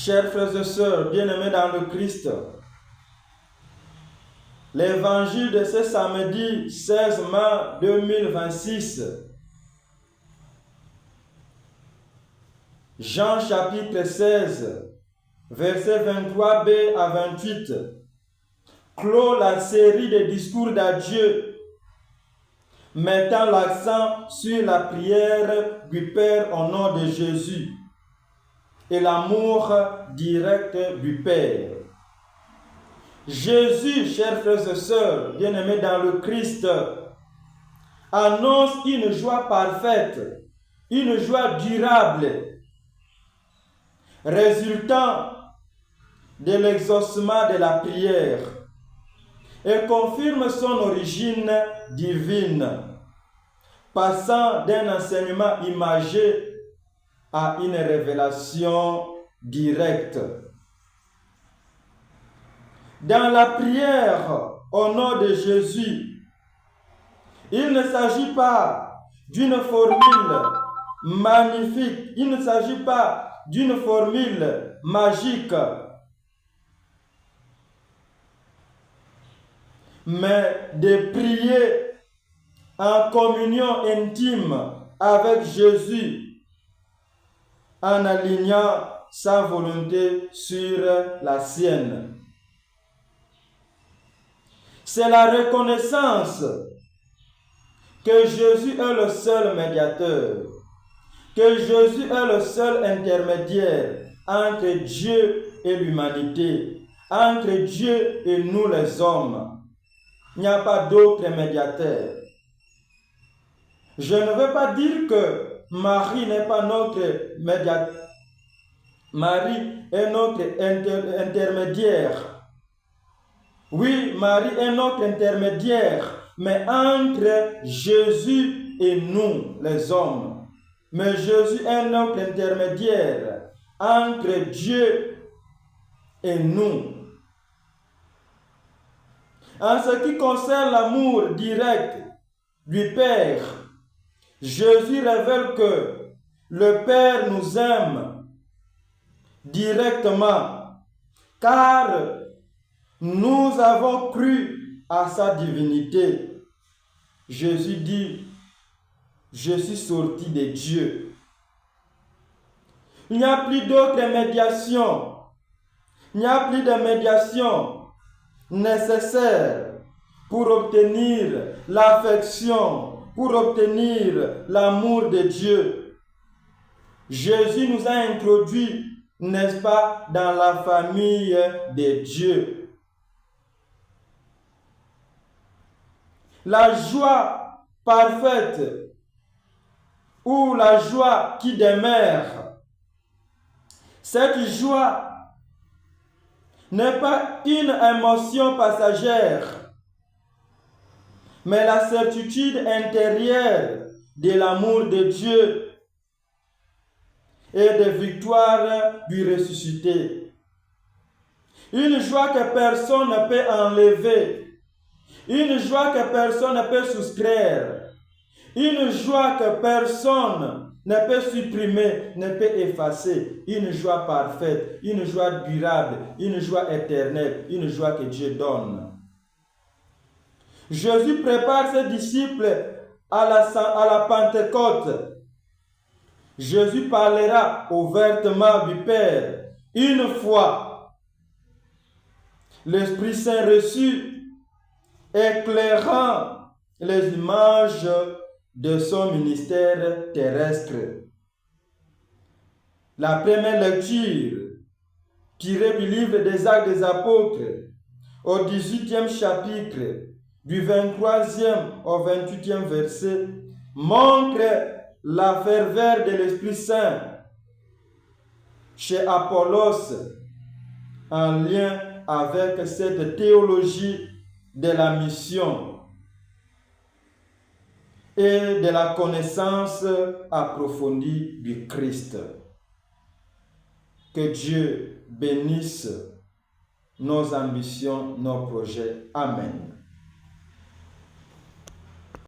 Chers frères et sœurs, bien-aimés dans le Christ, l'évangile de ce samedi 16 mai 2026, Jean chapitre 16, versets 23b à 28, clôt la série de discours d'adieu, mettant l'accent sur la prière du Père au nom de Jésus et l'amour direct du Père. Jésus, chers frères et sœurs, bien-aimés dans le Christ, annonce une joie parfaite, une joie durable, résultant de l'exaucement de la prière, et confirme son origine divine, passant d'un enseignement imagé à une révélation directe. Dans la prière au nom de Jésus, il ne s'agit pas d'une formule magnifique, il ne s'agit pas d'une formule magique, mais de prier en communion intime avec Jésus, en alignant sa volonté sur la sienne. C'est la reconnaissance que Jésus est le seul médiateur, que Jésus est le seul intermédiaire entre Dieu et l'humanité, entre Dieu et nous les hommes. Il n'y a pas d'autre médiateur. Je ne veux pas dire que Marie n'est pas notre médiateur. Marie est notre intermédiaire. Oui, Marie est notre intermédiaire, mais entre Jésus et nous, les hommes. Mais Jésus est notre intermédiaire entre Dieu et nous. En ce qui concerne l'amour direct du Père, Jésus révèle que le Père nous aime directement, car nous avons cru à sa divinité. Jésus dit, je suis sorti de Dieu. Il n'y a plus d'autre médiation. Il n'y a plus de médiation nécessaire pour obtenir l'affection, pour obtenir l'amour de Dieu. Jésus nous a introduits, n'est-ce pas, dans la famille de Dieu. La joie parfaite ou la joie qui demeure, cette joie n'est pas une émotion passagère, mais la certitude intérieure de l'amour de Dieu et de victoire du ressuscité. Une joie que personne ne peut enlever, une joie que personne ne peut soustraire, une joie que personne ne peut supprimer, ne peut effacer, une joie parfaite, une joie durable, une joie éternelle, une joie que Dieu donne. Jésus prépare ses disciples à la Pentecôte. Jésus parlera ouvertement du Père une fois l'Esprit Saint reçu, éclairant les images de son ministère terrestre. La première lecture, tirée du livre des Actes des Apôtres, au 18e chapitre, du 23e au 28e verset, montre la ferveur de l'Esprit Saint chez Apollos en lien avec cette théologie de la mission et de la connaissance approfondie du Christ. Que Dieu bénisse nos ambitions, nos projets. Amen.